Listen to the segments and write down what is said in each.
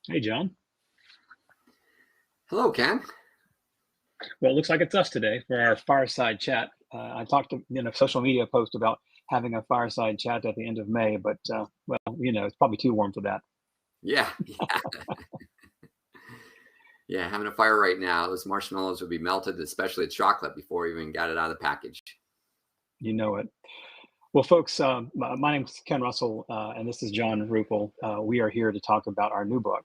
Hey, John. Hello, Ken. Well, it looks like it's us today for our fireside chat. I talked in a social media post about having a fireside chat at the end of May, but well, it's probably too warm for that. Yeah, yeah, yeah. Having a fire right now. Those marshmallows would be melted, especially the chocolate, before we even got it out of the package. You know it. Well, folks, my name's Ken Russell, and this is John Ruppel. We are here to talk about our new book,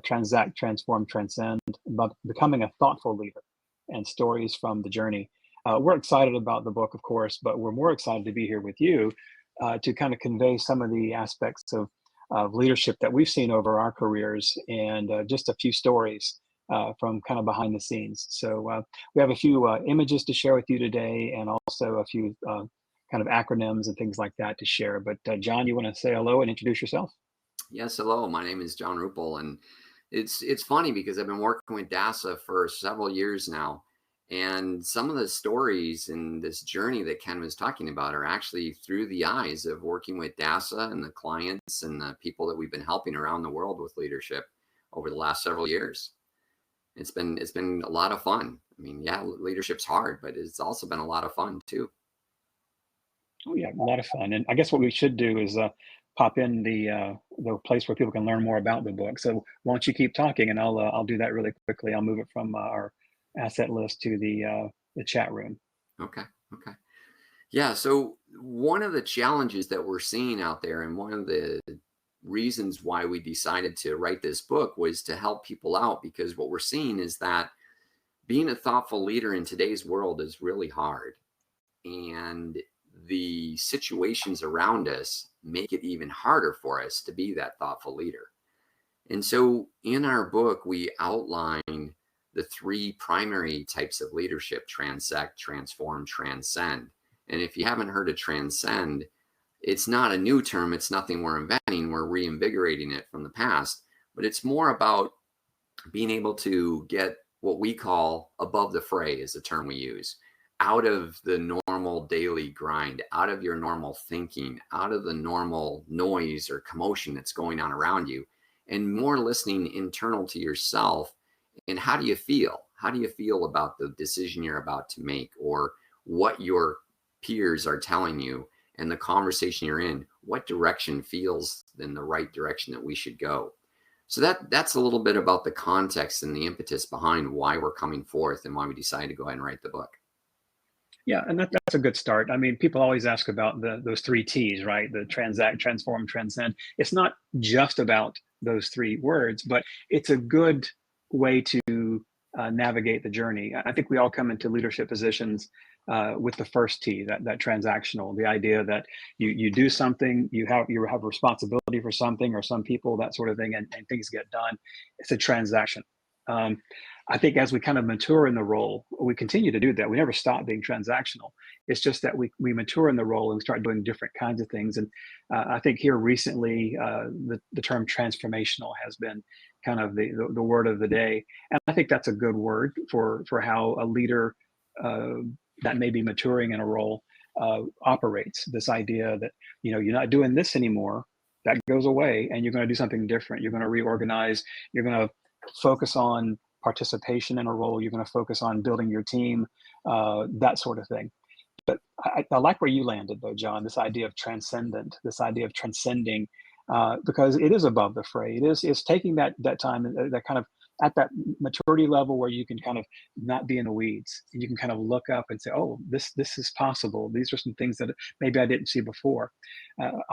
Transact, Transform, Transcend, about becoming a thoughtful leader and stories from the journey. We're excited about the book, of course, but we're more excited to be here with you to kind of convey some of the aspects of leadership that we've seen over our careers and just a few stories from kind of behind the scenes. So we have a few images to share with you today and also a few kind of acronyms and things like that to share. But John, you want to say hello and introduce yourself? Yes, hello. My name is John Ruppel, and it's funny because I've been working with DASA for several years now, and some of the stories in this journey that Ken was talking about are actually through the eyes of working with DASA and the clients and the people that we've been helping around the world with leadership over the last several years. It's been a lot of fun. I mean, yeah, leadership's hard, but it's also been a lot of fun too. Oh yeah, a lot of fun. And I guess what we should do is pop in the place where people can learn more about the book. So why don't you keep talking, and I'll do that really quickly. I'll move it from our asset list to the chat room. Okay. Okay. Yeah. So one of the challenges that we're seeing out there, and one of the reasons why we decided to write this book was to help people out, because what we're seeing is that being a thoughtful leader in today's world is really hard. And the situations around us make it even harder for us to be that thoughtful leader. And so in our book, we outline the three primary types of leadership: transact, transform, transcend. And if you haven't heard of transcend, it's not a new term. It's nothing we're inventing. We're reinvigorating it from the past. But it's more about being able to get what we call above the fray, is the term we use, out of the normal daily grind, out of your normal thinking, out of the normal noise or commotion that's going on around you, and more listening internal to yourself. And how do you feel? How do you feel about the decision you're about to make, or what your peers are telling you, and the conversation you're in? What direction feels in the right direction that we should go? So that's a little bit about the context and the impetus behind why we're coming forth and why we decided to go ahead and write the book. Yeah, and that's a good start. I mean, people always ask about those three T's, right? The transact, transform, transcend. It's not just about those three words, but it's a good way to navigate the journey. I think we all come into leadership positions with the first T, that transactional, the idea that you do something, you have responsibility for something or some people, that sort of thing, and things get done. It's a transaction. Um, I think as we kind of mature in the role, we continue to do that. We never stop being transactional. It's just that we mature in the role and we start doing different kinds of things. And I think here recently, the term transformational has been kind of the word of the day. And I think that's a good word for how a leader uh, that may be maturing in a role operates. This idea that you're not doing this anymore. That goes away, and you're going to do something different. You're going to reorganize. You're going to focus on participation in a role. You're going to focus on building your team, that sort of thing. But I like where you landed, though, John. This idea of transcendent, this idea of transcending, because it is above the fray. It's taking that time, that kind of at that maturity level where you can kind of not be in the weeds, and you can kind of look up and say, "Oh, this is possible. These are some things that maybe I didn't see before."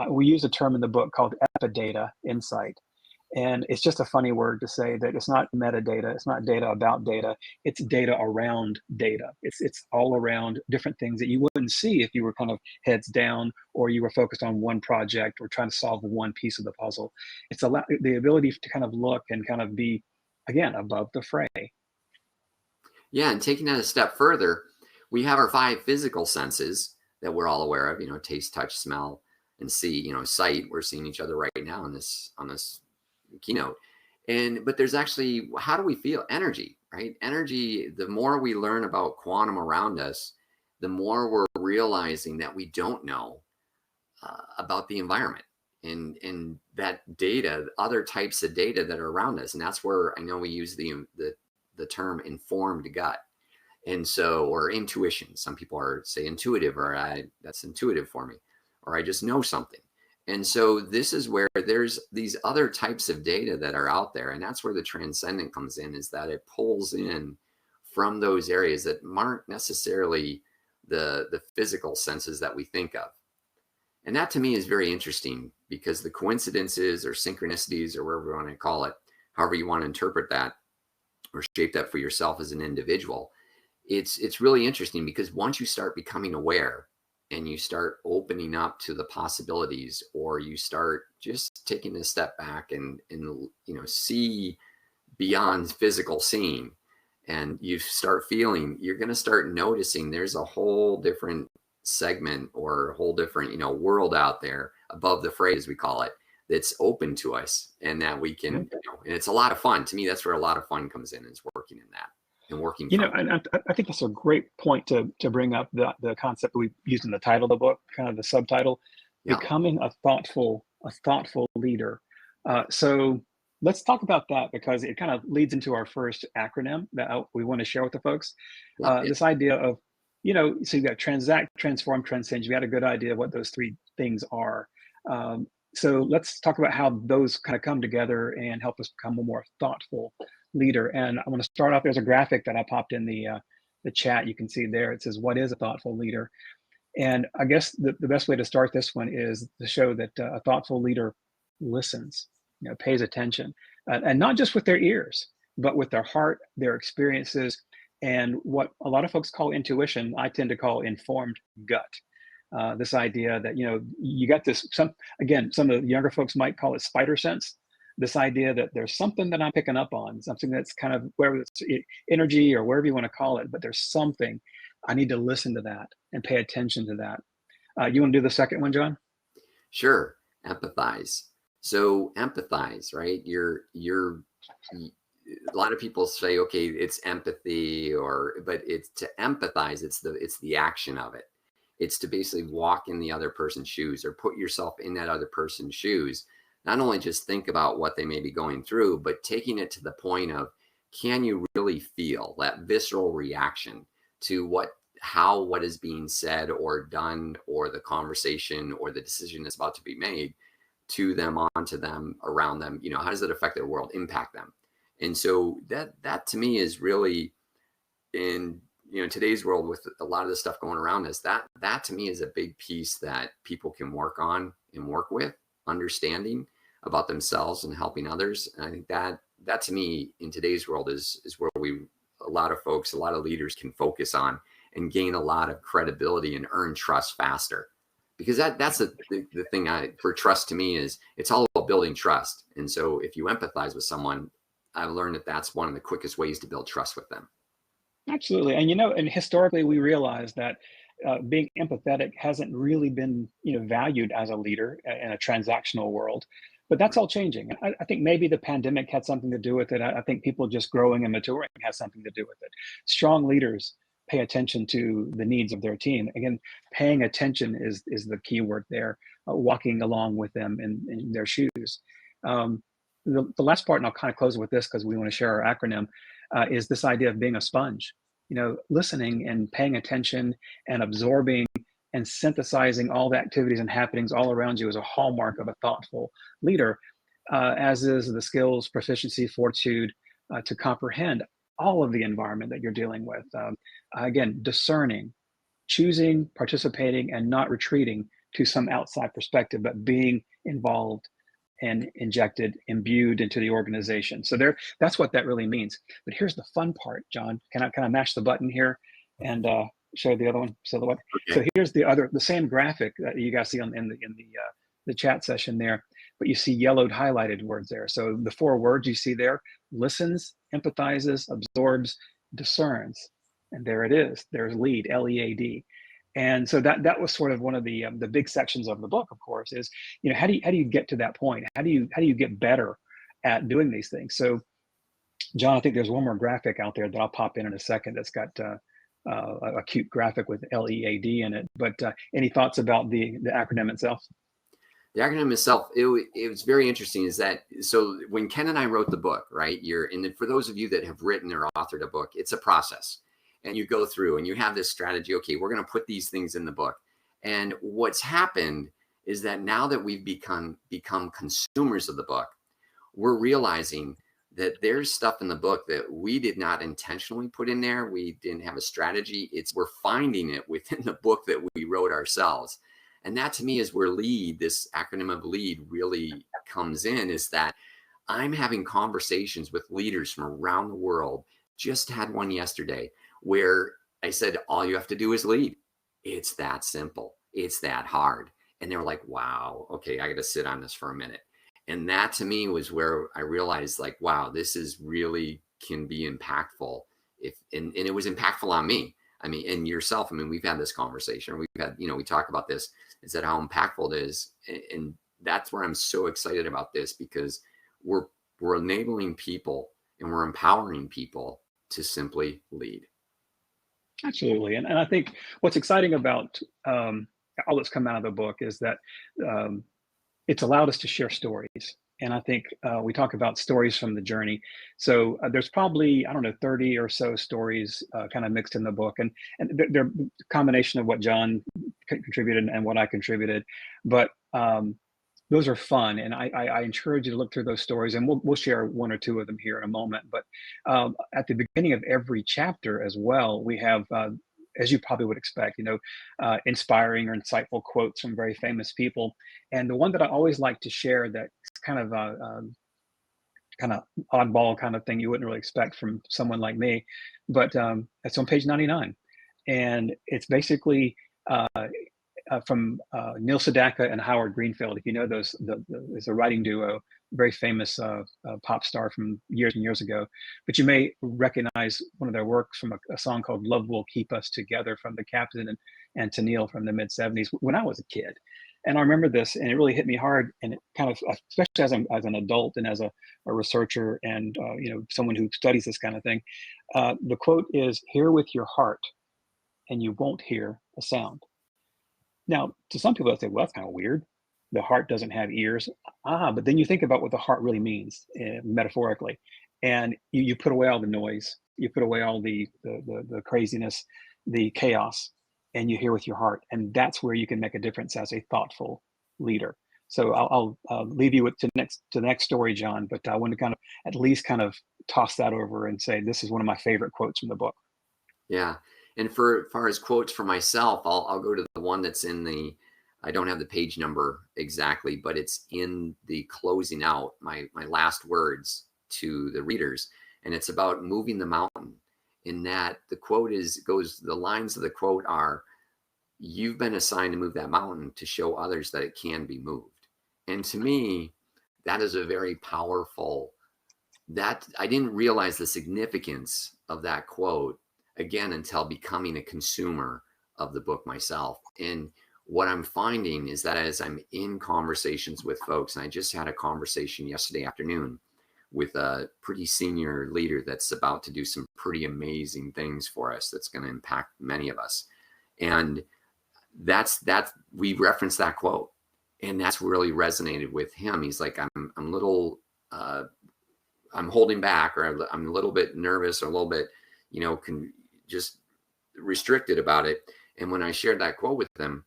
We use a term in the book called epidata insight, and it's just a funny word to say that it's not metadata, it's not data about data, it's data around data. It's all around different things that you wouldn't see if you were kind of heads down or you were focused on one project or trying to solve one piece of the puzzle. It's the ability to kind of look and kind of be, again, above the fray. Yeah, and taking that a step further, we have our five physical senses that we're all aware of, taste, touch, smell, and see, sight. We're seeing each other right now on this keynote. But there's actually, how do we feel? Energy, right? Energy, the more we learn about quantum around us, the more we're realizing that we don't know about the environment. and that data, other types of data that are around us. And that's where I know we use the term informed gut. And so, or intuition. Some people are say intuitive, or that's intuitive for me, or I just know something. And so this is where there's these other types of data that are out there. And that's where the transcendent comes in, is that it pulls in from those areas that aren't necessarily the physical senses that we think of. And that to me is very interesting, because the coincidences or synchronicities, or whatever you want to call it, however you want to interpret that or shape that for yourself as an individual, it's really interesting, because once you start becoming aware and you start opening up to the possibilities, or you start just taking a step back and see beyond physical seeing, and you start feeling, you're going to start noticing there's a whole different segment, or a whole different world out there above the fray, as we call it, that's open to us, and that we can and it's a lot of fun. To me, that's where a lot of fun comes in, is working in that and working from and I think that's a great point to bring up, the concept we used in the title of the book, kind of the subtitle, becoming a thoughtful leader. So let's talk about that, because it kind of leads into our first acronym that we want to share with the folks. This idea of, so you got transact, transform, transcend. You got a good idea of what those three things are. So let's talk about how those kind of come together and help us become a more thoughtful leader. And I want to start off. There's a graphic that I popped in the chat. You can see there. It says, "What is a thoughtful leader?" And I guess the best way to start this one is to show that a thoughtful leader listens, pays attention, and not just with their ears, but with their heart, their experiences, and what a lot of folks call intuition, I tend to call informed gut. This idea that you got this. Some of the younger folks might call it spider sense. This idea that there's something that I'm picking up on, something that's kind of, whether it's energy or whatever you want to call it, but there's something. I need to listen to that and pay attention to that. You want to do the second one, John? Sure. Empathize. So empathize, right? A lot of people say, okay, it's empathy, but it's to empathize. It's the action of it. It's to basically walk in the other person's shoes, or put yourself in that other person's shoes. Not only just think about what they may be going through, but taking it to the point of, can you really feel that visceral reaction to what is being said or done, or the conversation or the decision that's about to be made to them, onto them, around them? How does it affect their world, impact them? And so that to me is really, in today's world, with a lot of the stuff going around us, that to me is a big piece that people can work on and work with, understanding about themselves and helping others. And I think that to me, in today's world, is where a lot of leaders can focus on and gain a lot of credibility and earn trust faster. Because that's the thing for trust to me, is it's all about building trust. And so if you empathize with someone, I've learned that that's one of the quickest ways to build trust with them. Absolutely. And historically, we realize that being empathetic hasn't really been valued as a leader in a transactional world. But that's all changing. I think maybe the pandemic had something to do with it. I think people just growing and maturing has something to do with it. Strong leaders pay attention to the needs of their team. Again, paying attention is the key word there, walking along with them in their shoes. The last part, and I'll kind of close with this because we want to share our acronym, is this idea of being a sponge, listening and paying attention and absorbing and synthesizing all the activities and happenings all around you is a hallmark of a thoughtful leader, as is the skills, proficiency, fortitude to comprehend all of the environment that you're dealing with. Again, discerning, choosing, participating, and not retreating to some outside perspective, but being involved and imbued into the organization. So that's what that really means. But here's the fun part, John. Can I mash the button here and show the other one? Okay. So here's the same graphic that you guys see in the chat session there, but you see yellowed highlighted words there. So the 4 words you see there: listens, empathizes, absorbs, discerns, and there it is. There's lead, LEAD. And so that was sort of one of the big sections of the book, of course, is how do you get to that point? How do you get better at doing these things? So, John, I think there's one more graphic out there that I'll pop in a second that's got a cute graphic with LEAD in it. But any thoughts about the acronym itself? The acronym itself, it was very interesting. Is that so? When Ken and I wrote the book, right? For those of you that have written or authored a book, it's a process, and you go through and you have this strategy. Okay, we're going to put these things in the book, and what's happened is that now that we've become consumers of the book, we're realizing that there's stuff in the book that we did not intentionally put in there. We didn't have a strategy. We're finding it within the book that we wrote ourselves. And that to me is where LEAD, this acronym of LEAD, really comes in, is that I'm having conversations with leaders from around the world. Just had one yesterday where I said, all you have to do is lead. It's that simple. It's that hard. And they were like, wow, okay, I got to sit on this for a minute. And that to me was where I realized, like, wow, this is really can be impactful. And it was impactful on me. I mean, and yourself. I mean, we've had this conversation. We've had, we talk about this, is that how impactful it is. And that's where I'm so excited about this, because we're enabling people and we're empowering people to simply lead. Absolutely. And I think what's exciting about all that's come out of the book is that it's allowed us to share stories. And I think we talk about stories from the journey. So there's probably, I don't know, 30 or so stories kind of mixed in the book. And they're a combination of what John contributed and what I contributed. But those are fun. And I encourage you to look through those stories. And we'll share one or two of them here in a moment. But at the beginning of every chapter as well, we have as you probably would expect, inspiring or insightful quotes from very famous people. And the one that I always like to share that's kind of kind of oddball kind of thing you wouldn't really expect from someone like me, but it's on page 99. And it's basically from Neil Sedaka and Howard Greenfield. If you know those, there's a writing duo, very famous pop star from years and years ago. But you may recognize one of their works from a song called "Love Will Keep Us Together" from the Captain and Tennille from the mid '70s when I was a kid. And I remember this, and it really hit me hard. And it kind of, especially as an adult and as a researcher and someone who studies this kind of thing, the quote is, "Hear with your heart, and you won't hear a sound." Now, to some people, they say, well, that's kind of weird. The heart doesn't have ears. But then you think about what the heart really means metaphorically. And you put away all the noise, you put away all the craziness, the chaos, and you hear with your heart. And that's where you can make a difference as a thoughtful leader. So I'll leave you to the next story, John, but I want to kind of at least kind of toss that over and say, this is one of my favorite quotes from the book. Yeah. And for as far as quotes for myself, I'll go to the one that's in the, I don't have the page number exactly, but it's in the closing out, my last words to the readers. And it's about moving the mountain. In that the quote the lines of the quote are, you've been assigned to move that mountain to show others that it can be moved. And to me, that is a very powerful, that I didn't realize the significance of that quote again until becoming a consumer of the book myself. And what I'm finding is that as I'm in conversations with folks, and I just had a conversation yesterday afternoon with a pretty senior leader that's about to do some pretty amazing things for us that's going to impact many of us. And that's we referenced that quote, and that's really resonated with him. He's like, I'm little I'm holding back, or I'm a little bit nervous, or a little bit just restricted about it. And when I shared that quote with him,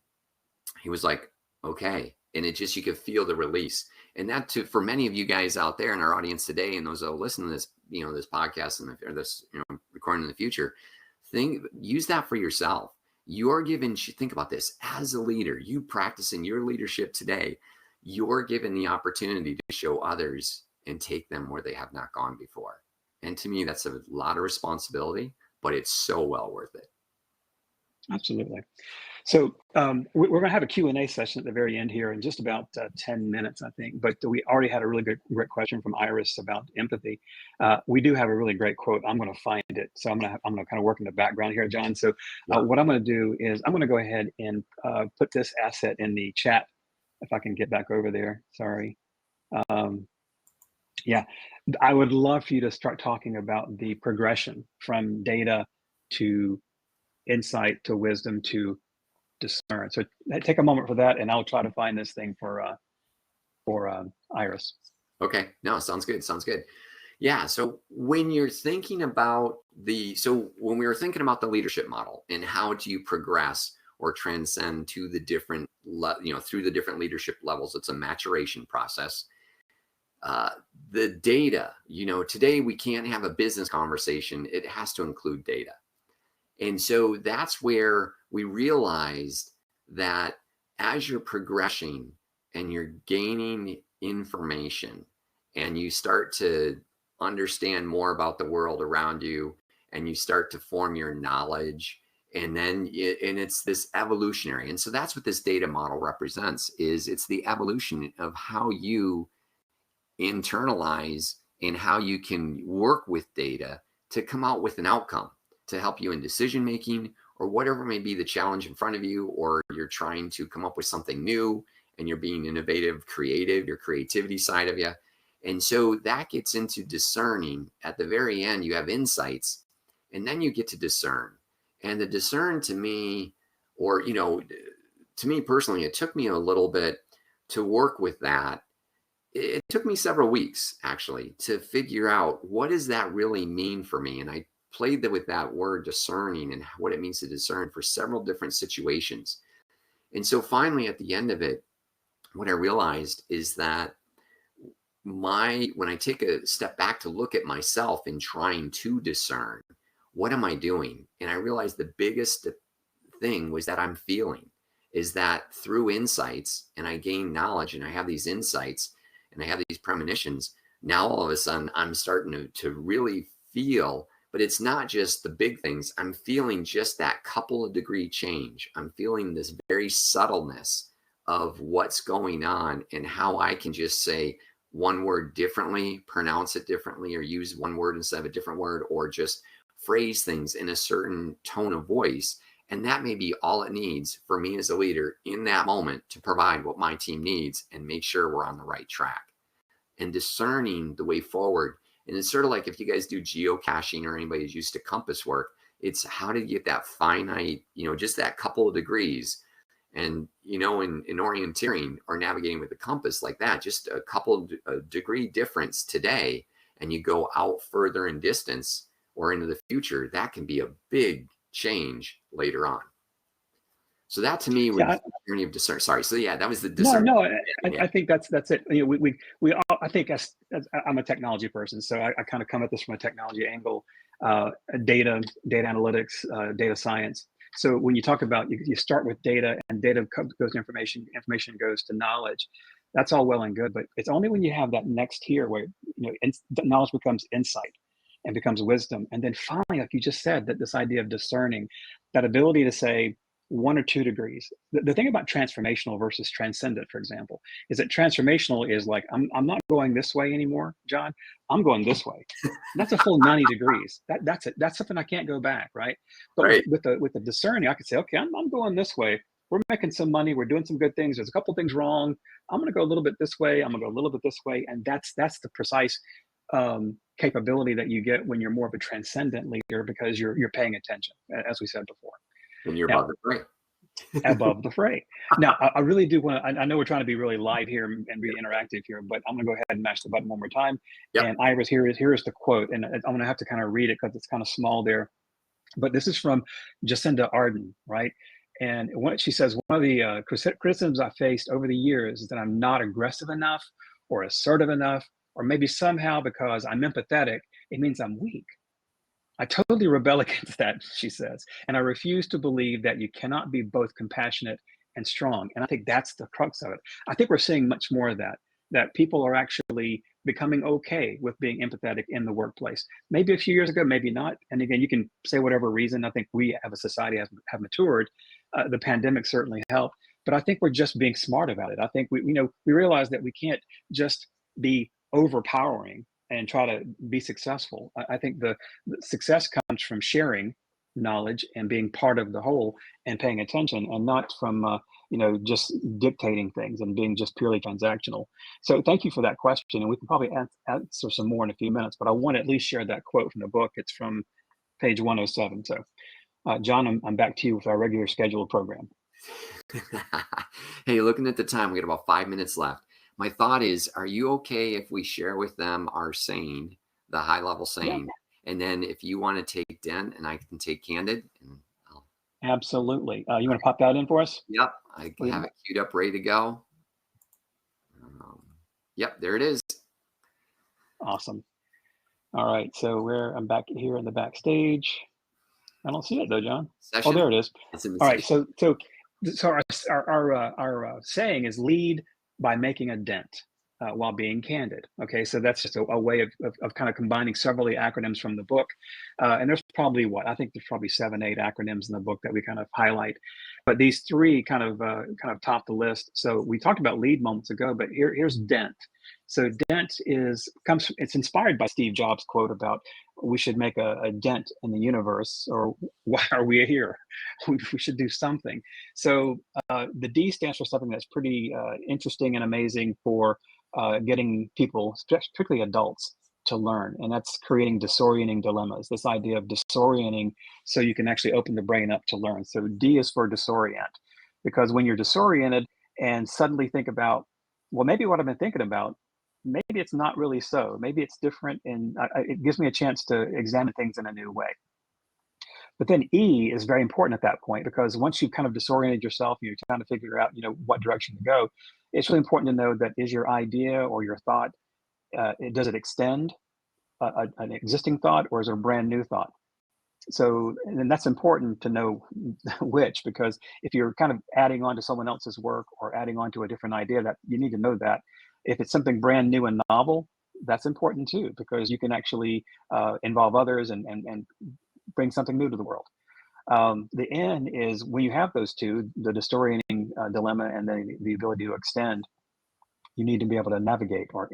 he was like, okay. And it just, you could feel the release. And that too, for many of you guys out there in our audience today, and those that will listen to this, this podcast or this, recording in the future, use that for yourself. You're given, think about this, as a leader, you practicing your leadership today, you're given the opportunity to show others and take them where they have not gone before. And to me, that's a lot of responsibility, but it's so well worth it. Absolutely. So we're going to have a Q&A session at the very end here in just about 10 minutes, I think. But we already had a really great question from Iris about empathy. We do have a really great quote. I'm going to find it. So I'm going to kind of work in the background here, John. So what I'm going to do is I'm going to go ahead and put this asset in the chat. If I can get back over there. Sorry. Yeah, I would love for you to start talking about the progression from data to insight to wisdom to discern. So take a moment for that, and I'll try to find this thing for for Iris. Okay. No, sounds good. Sounds good. Yeah. So when you're thinking about when we were thinking about the leadership model and how do you progress or transcend to the different, through the different leadership levels, it's a maturation process. Uh, the data, today we can't have a business conversation. It has to include data. And so that's where we realized that as you're progressing and you're gaining information and you start to understand more about the world around you and you start to form your knowledge, and it's this evolutionary. And so that's what this data model represents, is it's the evolution of how you internalize and how you can work with data to come out with an outcome to help you in decision making or whatever may be the challenge in front of you, or you're trying to come up with something new and you're being innovative, creative, your creativity side of you. And so that gets into discerning. At the very end, you have insights, and then you get to discern. And the discern to me, to me personally, it took me a little bit to work with that. It took me several weeks, actually, to figure out what does that really mean for me. And I played with that word discerning and what it means to discern for several different situations. And so finally, at the end of it, what I realized is that when I take a step back to look at myself in trying to discern, what am I doing? And I realized the biggest thing was that I'm feeling, is that through insights, and I gain knowledge and I have these insights and I have these premonitions, now all of a sudden I'm starting to really feel, but it's not just the big things. I'm feeling just that couple of degree change. I'm feeling this very subtleness of what's going on and how I can just say one word differently, pronounce it differently, or use one word instead of a different word, or just phrase things in a certain tone of voice. And that may be all it needs for me as a leader in that moment to provide what my team needs and make sure we're on the right track. And discerning the way forward. And it's sort of like if you guys do geocaching or anybody's used to compass work, it's how to get that finite, just that couple of degrees. And, in orienteering or navigating with the compass like that, just a couple of degree difference today, and you go out further in distance or into the future, that can be a big change later on. So that to me was the journey of discern. Sorry. So yeah, that was the discern. No, I think that's it. We all, I think as I'm a technology person, so I kind of come at this from a technology angle, data analytics, data science. So when you talk about, you start with data, and data goes to information goes to knowledge. That's all well and good, but it's only when you have that next tier where knowledge becomes insight and becomes wisdom, and then finally, like you just said, that this idea of discerning, that ability to say 1 or 2 degrees. The thing about transformational versus transcendent, for example, is that transformational is like, I'm not going this way anymore, John. I'm going this way. And that's a full 90 degrees. That's it. That's something I can't go back, right? But right. with the discerning, I could say, okay, I'm going this way. We're making some money. We're doing some good things. There's a couple things wrong. I'm going to go a little bit this way. I'm going to go a little bit this way. And that's the precise capability that you get when you're more of a transcendent leader, because you're paying attention, as we said before. And you're Now, above the fray. Above the fray. Now, I really do want to, I know we're trying to be really live here and be interactive here, but I'm going to go ahead and mash the button one more time. Yep. And Iris, here is the quote. And I'm going to have to kind of read it because it's kind of small there. But this is from Jacinda Ardern, right? And what she says, one of the criticisms I faced over the years is that I'm not aggressive enough or assertive enough, or maybe somehow because I'm empathetic, it means I'm weak. I totally rebel against that, she says, and I refuse to believe that you cannot be both compassionate and strong. And I think that's the crux of it. I think we're seeing much more of that people are actually becoming okay with being empathetic in the workplace. Maybe a few years ago, maybe not. And again, you can say whatever reason. I think we as a society have matured. The pandemic certainly helped, but I think we're just being smart about it. I think we realize that we can't just be overpowering and try to be successful. I think the success comes from sharing knowledge and being part of the whole and paying attention, and not from just dictating things and being just purely transactional. So thank you for that question, and we can probably answer some more in a few minutes, but I want to at least share that quote from the book. It's from page 107. So John, I'm back to you with our regular scheduled program. Hey, looking at the time, we got about 5 minutes left. My thought is, are you okay if we share with them our saying, the high level Yeah, saying, and then if you want to take dent and I can take candid, and I'll, absolutely. You want to pop that in for us? yep, I have it queued up, ready to go. Um, yep, there it is. Awesome. All right. So I'm back here in the backstage. I don't see it though, John. Oh, Session. there it is. It's in the All right. session. So our saying is lead by making a dent while being candid. Okay. So that's just a way of kind of combining several of the acronyms from the book. And there's probably I think there's probably 7, 8 acronyms in the book that we kind of highlight. But these three kind of top the list. So we talked about lead moments ago, but here's dent. So dent it's inspired by Steve Jobs' quote about we should make a dent in the universe, or why are we here? We should do something. So the D stands for something that's pretty interesting and amazing for getting people, particularly adults, to learn, and that's creating disorienting dilemmas. This idea of disorienting, so you can actually open the brain up to learn. So D is for disorient, because when you're disoriented and suddenly think about, well, maybe what I've been thinking about, maybe it's not really so. Maybe it's different, and it gives me a chance to examine things in a new way. But then E is very important at that point, because once you've kind of disoriented yourself, you're trying to figure out, what direction to go. It's really important to know that is your idea or your thought, does it extend an existing thought, or is it a brand new thought? So, and that's important to know which, because if you're kind of adding on to someone else's work or adding on to a different idea, that you need to know that. If it's something brand new and novel, that's important too, because you can actually involve others and bring something new to the world. The N is when you have those two, the disorienting dilemma and then the ability to extend, you need to be able to navigate, or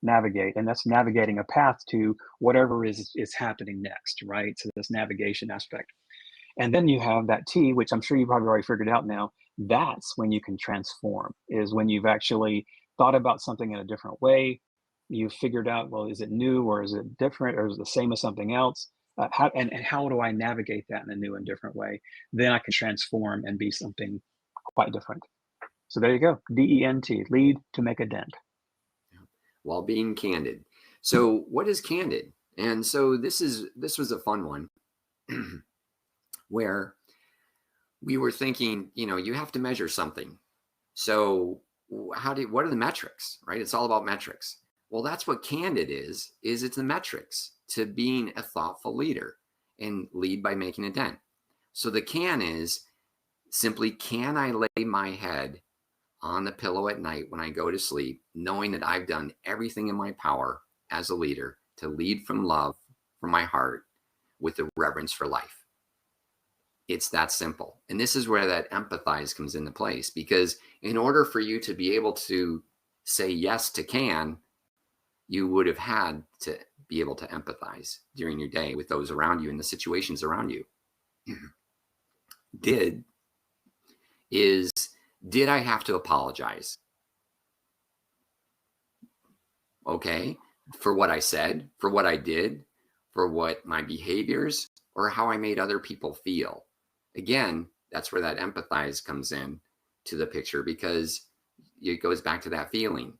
navigate, and that's navigating a path to whatever is happening next, right? So this navigation aspect. And then you have that T, which I'm sure you've probably already figured out now. That's when you can transform, is when you've actually thought about something in a different way. You've figured out, well, is it new, or is it different, or is it the same as something else? And how do I navigate that in a new and different way? Then I can transform and be something quite different. So there you go. DENT, lead to make a dent. While being candid. So what is candid? And so this was a fun one where we were thinking, you have to measure something. So what are the metrics, right? It's all about metrics. Well, that's what candid is it's the metrics to being a thoughtful leader, and lead by making a dent. So the can is simply, can I lay my head on the pillow at night when I go to sleep, knowing that I've done everything in my power as a leader to lead from love, from my heart, with the reverence for life. It's that simple. And this is where that empathize comes into place, because in order for you to be able to say yes to can, you would have had to be able to empathize during your day with those around you and the situations around you. Did I have to apologize? Okay, for what I said, for what I did, for what my behaviors, or how I made other people feel. Again, that's where that empathize comes in to the picture, because it goes back to that feeling.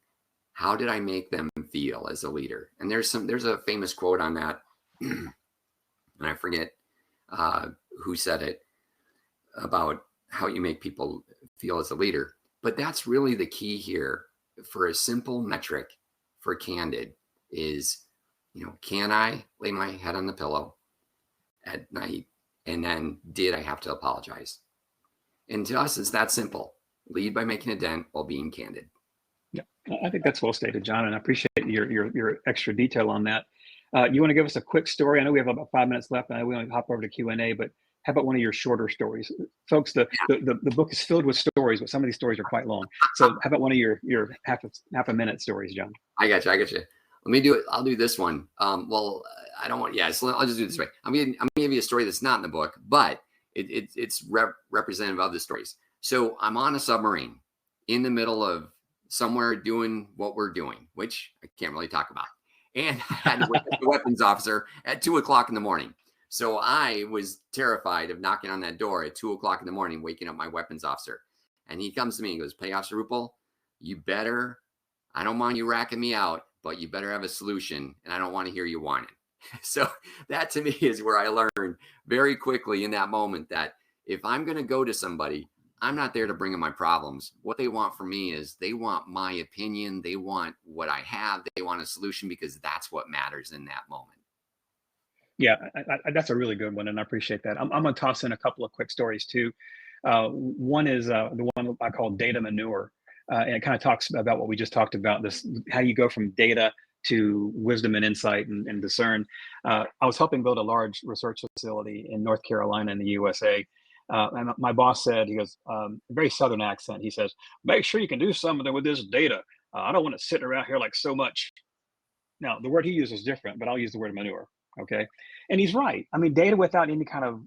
How did I make them feel as a leader? And there's a famous quote on that, and I forget who said it, about how you make people feel as a leader. But that's really the key here for a simple metric for candid is, can I lay my head on the pillow at night? And then did I have to apologize? And to us, it's that simple. Lead by making a dent while being candid. Yeah, I think that's well stated, John, and I appreciate your extra detail on that. You want to give us a quick story? I know we have about 5 minutes left, and I know we want to hop over to Q&A, but how about one of your shorter stories? Folks, the book is filled with stories, but some of these stories are quite long. So how about one of your half a minute stories, John? I got you. Let me do it. I'll do this one. Well, I don't want, so I'll just do it this way. I'm gonna give you a story that's not in the book, but it's representative of the stories. So I'm on a submarine in the middle of somewhere doing what we're doing, which I can't really talk about. And I had to wake up the weapons officer at 2:00 in the morning. So I was terrified of knocking on that door at 2:00 in the morning, waking up my weapons officer. And he comes to me and goes, "Pay Officer Ruppel, you better I don't mind you racking me out, but you better have a solution, and I don't want to hear you whining. So that to me is where I learned very quickly in that moment that if I'm going to go to somebody, I'm not there to bring them my problems. What they want from me is they want my opinion. They want what I have. They want a solution because that's what matters in that moment. Yeah, that's a really good one, and I appreciate that. I'm going to toss in a couple of quick stories too. One is the one I call data manure, and it kind of talks about what we just talked about. This how you go from data to wisdom and insight and discern. I was helping build a large research facility in North Carolina in the USA. And my boss said, he goes, very Southern accent. He says, "Make sure you can do something with this data. I don't want to sit around here like so much." Now, the word he uses is different, but I'll use the word manure. Okay. And he's right. I mean, data without any kind of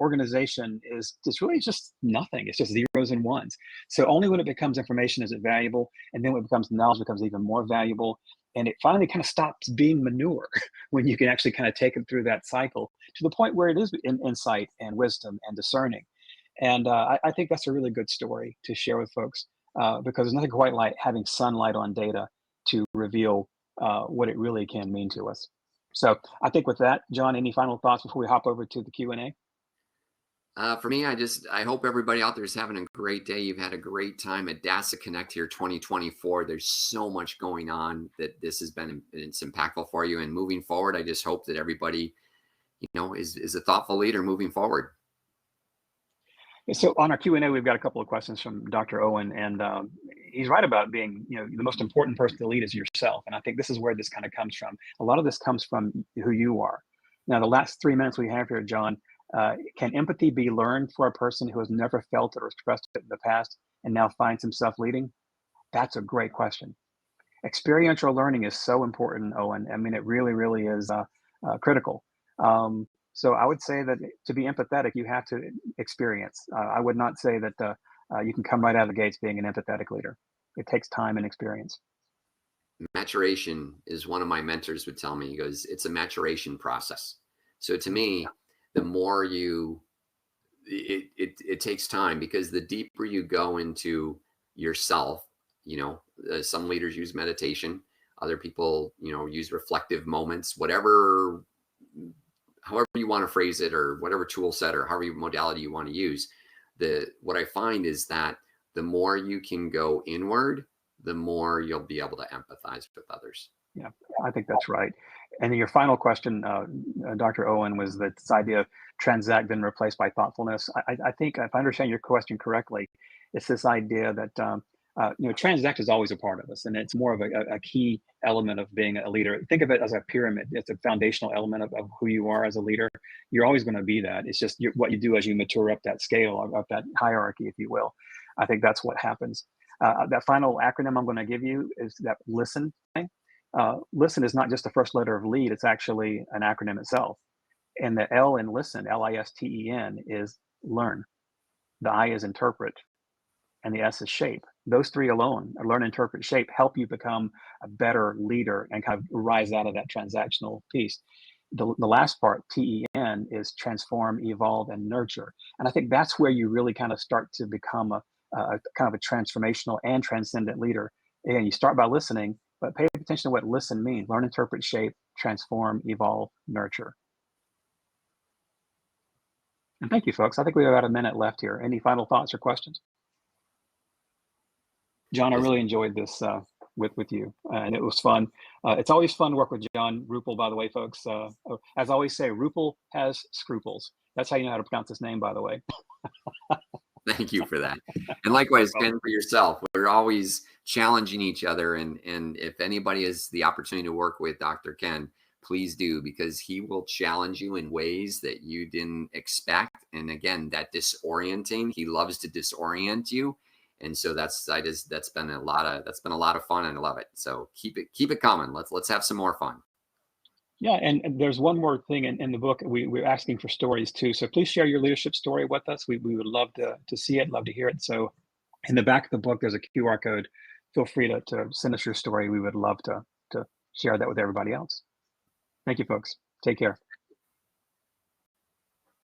organization is just really just nothing. It's just zeros and ones. So only when it becomes information is it valuable. And then when it becomes knowledge, it becomes even more valuable. And it finally kind of stops being manure when you can actually kind of take it through that cycle to the point where it is insight and wisdom and discerning. And I think that's a really good story to share with folks because there's nothing quite like having sunlight on data to reveal what it really can mean to us. So I think with that, John, any final thoughts before we hop over to the Q&A? For me, I hope everybody out there is having a great day. You've had a great time at DASA Connect here 2024. There's so much going on that this has been, it's impactful for you. And moving forward, I just hope that everybody, is a thoughtful leader moving forward. So on our Q&A, we've got a couple of questions from Dr. Owen, and he's right about being, the most important person to lead is yourself. And I think this is where this kind of comes from. A lot of this comes from who you are. Now, the last 3 minutes we have here, John, can empathy be learned for a person who has never felt it or expressed it in the past and now finds himself leading? That's a great question. Experiential learning is so important, Owen. I mean, it really, really is critical. So I would say that to be empathetic, you have to experience. I would not say that you can come right out of the gates being an empathetic leader. It takes time and experience. Maturation is one of my mentors would tell me. He goes, it's a maturation process. So to me, the more it takes time because the deeper you go into yourself, some leaders use meditation, other people, use reflective moments, however you want to phrase it, or whatever tool set or however modality you want to use. What I find is that the more you can go inward, the more you'll be able to empathize with others. Yeah, I think that's right. And then your final question, Dr. Owen, was that this idea of transact been replaced by thoughtfulness. I think if I understand your question correctly, it's this idea that transact is always a part of us, and it's more of a key element of being a leader. Think of it as a pyramid. It's a foundational element of who you are as a leader. You're always going to be that. It's just what you do as you mature up that scale, up that hierarchy, if you will. I think that's what happens. That final acronym I'm going to give you is that LISTEN thing. Listen is not just the first letter of lead, it's actually an acronym itself. And the L in listen, LISTEN, is learn. The I is interpret, and the S is shape. Those three alone, learn, interpret, shape, help you become a better leader and kind of rise out of that transactional piece. The last part, TEN, is transform, evolve, and nurture. And I think that's where you really kind of start to become a kind of a transformational and transcendent leader. And you start by listening, but pay attention to what listen means. Learn, interpret, shape, transform, evolve, nurture. And thank you, folks. I think we have about a minute left here. Any final thoughts or questions? John, I really enjoyed this with you, and it was fun. It's always fun to work with John Ruppel, by the way, folks. As I always say, Ruppel has scruples. That's how you know how to pronounce his name, by the way. Thank you for that. And likewise, Ken, for yourself. We're always challenging each other. And if anybody has the opportunity to work with Dr. Ken, please do, because he will challenge you in ways that you didn't expect. And again, that disorienting, he loves to disorient you. And so that's been a lot of fun, and I love it. So keep it coming. Let's have some more fun. Yeah, and there's one more thing in the book. We're asking for stories too. So please share your leadership story with us. We would love to see it, love to hear it. So in the back of the book, there's a QR code. Feel free to send us your story. We would love to share that with everybody else. Thank you, folks. Take care.